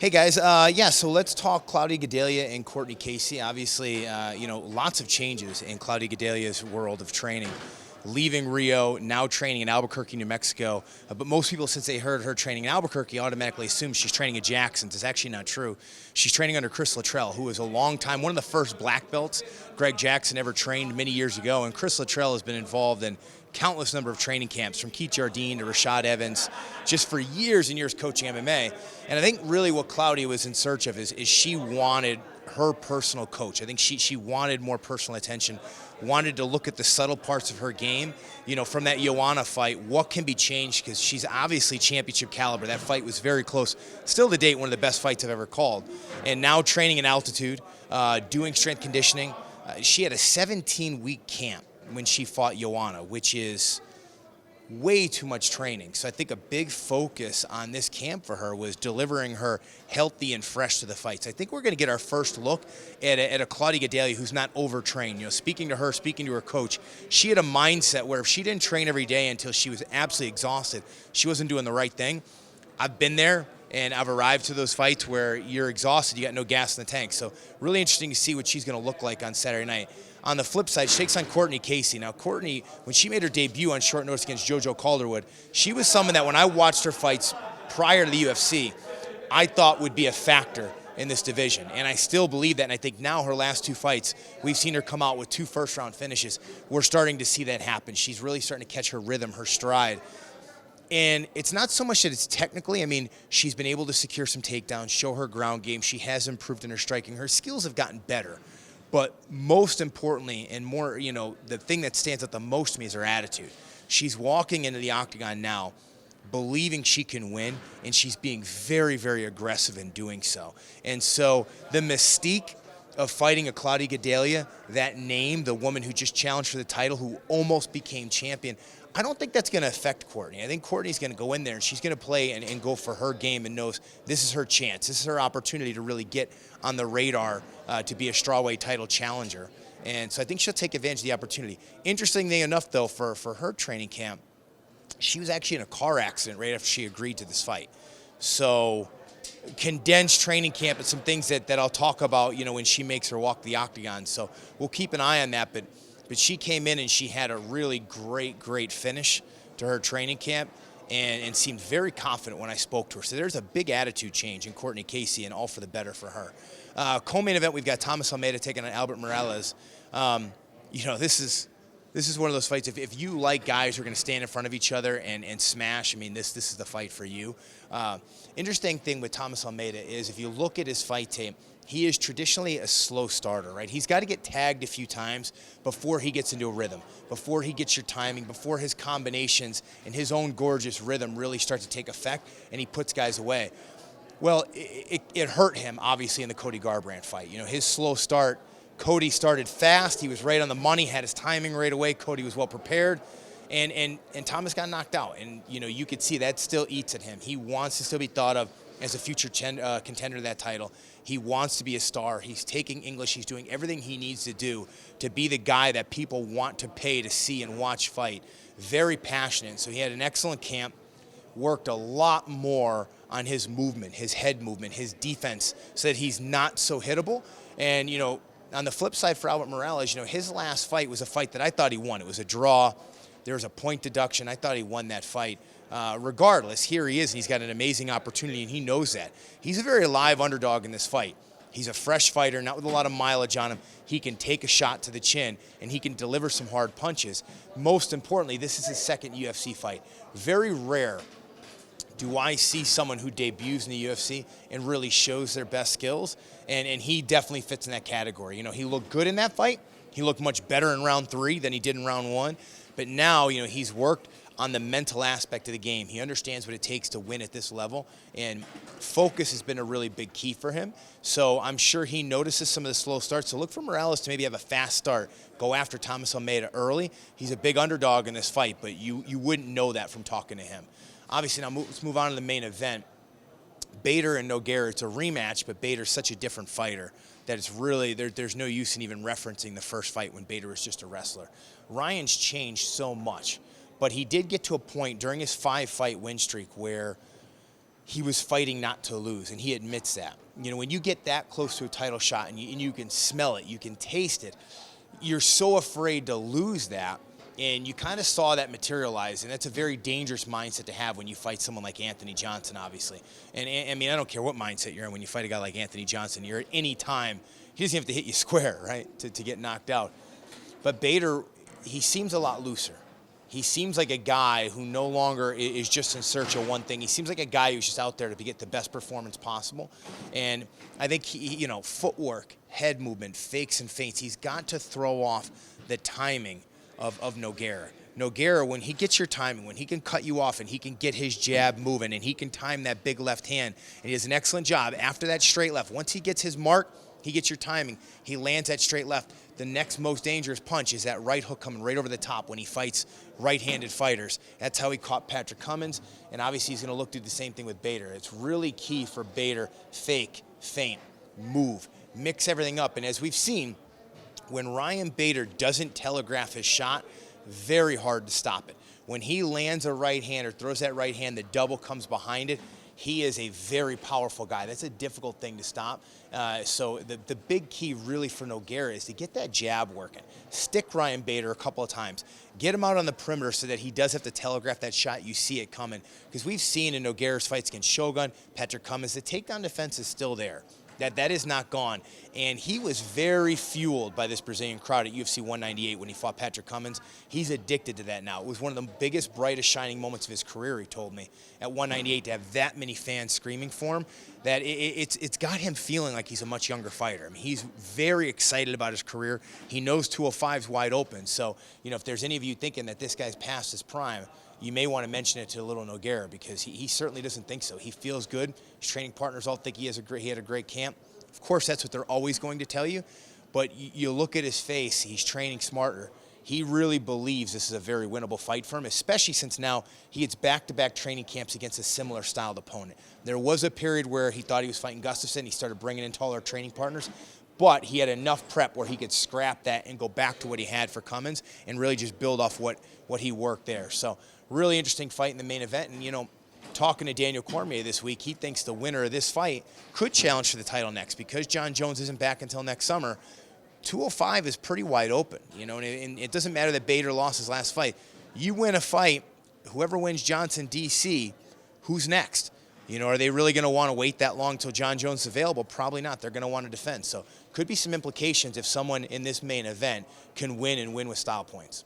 Hey guys, so let's talk Claudia Gadelha and Courtney Casey. Obviously, lots of changes in Claudia Gadelha's world of training. Leaving Rio, now training in Albuquerque, New Mexico. But most people, since they heard her training in Albuquerque, automatically assume she's training at Jackson's. It's actually not true. She's training under Chris Luttrell, who is a long time, one of the first black belts Greg Jackson ever trained many years ago. And Chris Luttrell has been involved in countless number of training camps, from Keith Jardine to Rashad Evans, just for years and years coaching MMA. And I think really what Claudia was in search of is she wanted her personal coach. I think she wanted more personal attention, wanted to look at the subtle parts of her game, from that Joanna fight, what can be changed, because she's obviously championship caliber. That fight was very close. Still to date, one of the best fights I've ever called. And now training in altitude, doing strength conditioning. She had a 17-week camp when she fought Joanna, which is way too much training. So I think a big focus on this camp for her was delivering her healthy and fresh to the fights. I think we're going to get our first look at a Claudia Gadelha who's not overtrained. Speaking to her coach, she had a mindset where if she didn't train every day until she was absolutely exhausted, she wasn't doing the right thing. I've been there, and I've arrived to those fights where you're exhausted, you got no gas in the tank. So really interesting to see what she's going to look like on Saturday night. On the flip side, she takes on Courtney Casey. Now, Courtney, when she made her debut on short notice against JoJo Calderwood, she was someone that when I watched her fights prior to the UFC, I thought would be a factor in this division. And I still believe that, and I think now her last two fights, we've seen her come out with 2 first-round finishes. We're starting to see that happen. She's really starting to catch her rhythm, her stride. And it's not so much that it's technically, she's been able to secure some takedowns, show her ground game. She has improved in her striking. Her skills have gotten better. But most importantly, and more, the thing that stands out the most to me is her attitude. She's walking into the octagon now believing she can win, and she's being very, very aggressive in doing so. And so the mystique of fighting a Claudia Gadelha, that name, the woman who just challenged for the title, who almost became champion, I don't think that's going to affect Courtney. I think Courtney's going to go in there and she's going to play and go for her game and knows this is her chance. This is her opportunity to really get on the radar to be a strawweight title challenger. And so I think she'll take advantage of the opportunity. Interestingly enough, though, for her training camp, she was actually in a car accident right after she agreed to this fight. So condensed training camp and some things that I'll talk about, when she makes her walk the octagon. So we'll keep an eye on that. But she came in and she had a really great finish to her training camp and seemed very confident when I spoke to her. So there's a big attitude change in Courtney Casey, and all for the better for her. Co-main event, we've got Thomas Almeida taking on Albert Morales. This is one of those fights. If you like guys who are going to stand in front of each other and smash, this is the fight for you. Interesting thing with Thomas Almeida is if you look at his fight tape, he is traditionally a slow starter, right? He's got to get tagged a few times before he gets into a rhythm, before he gets your timing, before his combinations and his own gorgeous rhythm really start to take effect and he puts guys away. Well, it hurt him, obviously, in the Cody Garbrandt fight. His slow start, Cody started fast. He was right on the money, had his timing right away. Cody was well prepared. And Thomas got knocked out. And, you could see that still eats at him. He wants to still be thought of as a future contender to that title. He wants to be a star. He's taking English. He's doing everything he needs to do to be the guy that people want to pay to see and watch fight. Very passionate. So he had an excellent camp, worked a lot more on his movement, his head movement, his defense, so that he's not so hittable. And, on the flip side for Albert Morales, his last fight was a fight that I thought he won. It was a draw. There was a point deduction. I thought he won that fight. Regardless, here he is, and he's got an amazing opportunity, and he knows that. He's a very live underdog in this fight. He's a fresh fighter, not with a lot of mileage on him. He can take a shot to the chin, and he can deliver some hard punches. Most importantly, this is his second UFC fight. Very rare do I see someone who debuts in the UFC and really shows their best skills, and he definitely fits in that category. He looked good in that fight. He looked much better in round 3 than he did in round 1. But now, he's worked on the mental aspect of the game. He understands what it takes to win at this level, and focus has been a really big key for him. So I'm sure he notices some of the slow starts. So look for Morales to maybe have a fast start, go after Thomas Almeida early. He's a big underdog in this fight, but you wouldn't know that from talking to him. Obviously, now let's move on to the main event. Bader and Nogueira, it's a rematch, but Bader's such a different fighter that it's really, there's no use in even referencing the first fight when Bader was just a wrestler. Ryan's changed so much, but he did get to a point during his 5-fight win streak where he was fighting not to lose, and he admits that. You know, when you get that close to a title shot and you can smell it, you can taste it, you're so afraid to lose that, and you kind of saw that materialize, and that's a very dangerous mindset to have when you fight someone like Anthony Johnson, obviously. And I mean, I don't care what mindset you're in when you fight a guy like Anthony Johnson. You're at any time, he doesn't have to hit you square, right, to get knocked out. But Bader, he seems a lot looser. He seems like a guy who no longer is just in search of one thing. He seems like a guy who's just out there to get the best performance possible. And I think, footwork, head movement, fakes and feints, he's got to throw off the timing of Nogueira. Nogueira, when he gets your timing, when he can cut you off and he can get his jab moving and he can time that big left hand, and he does an excellent job after that straight left. Once he gets his mark, he gets your timing, he lands that straight left. The next most dangerous punch is that right hook coming right over the top when he fights right-handed fighters. That's how he caught Patrick Cummins, and obviously he's going to look to do the same thing with Bader. It's really key for Bader, fake, feint, move, mix everything up. And as we've seen, when Ryan Bader doesn't telegraph his shot, very hard to stop it. When he lands a right hand or throws that right hand, the double comes behind it. He is a very powerful guy. That's a difficult thing to stop. So the big key really for Nogueira is to get that jab working. Stick Ryan Bader a couple of times. Get him out on the perimeter so that he does have to telegraph that shot. You see it coming. Because we've seen in Nogueira's fights against Shogun, Patrick Cummins, the takedown defense is still there. That is not gone. And he was very fueled by this Brazilian crowd at UFC 198 when he fought Patrick Cummins. He's addicted to that now. It was one of the biggest, brightest, shining moments of his career, he told me, at 198, to have that many fans screaming for him, that it's got him feeling like he's a much younger fighter. I mean, he's very excited about his career. He knows 205's wide open. So, if there's any of you thinking that this guy's past his prime, you may want to mention it to little Nogueira, because he certainly doesn't think so. He feels good. His training partners all think he had a great camp. Of course, that's what they're always going to tell you, but you look at his face, he's training smarter. He really believes this is a very winnable fight for him, especially since now he gets back-to-back training camps against a similar styled opponent. There was a period where he thought he was fighting Gustafsson. He started bringing in taller training partners, but he had enough prep where he could scrap that and go back to what he had for Cummins and really just build off what he worked there. So really interesting fight in the main event. And, talking to Daniel Cormier this week, he thinks the winner of this fight could challenge for the title next, because John Jones isn't back until next summer. 205 is pretty wide open, and it doesn't matter that Bader lost his last fight. You win a fight, whoever wins Johnson DC, who's next? Are they really going to want to wait that long till John Jones is available? Probably not. They're going to want to defend. So could be some implications if someone in this main event can win and win with style points.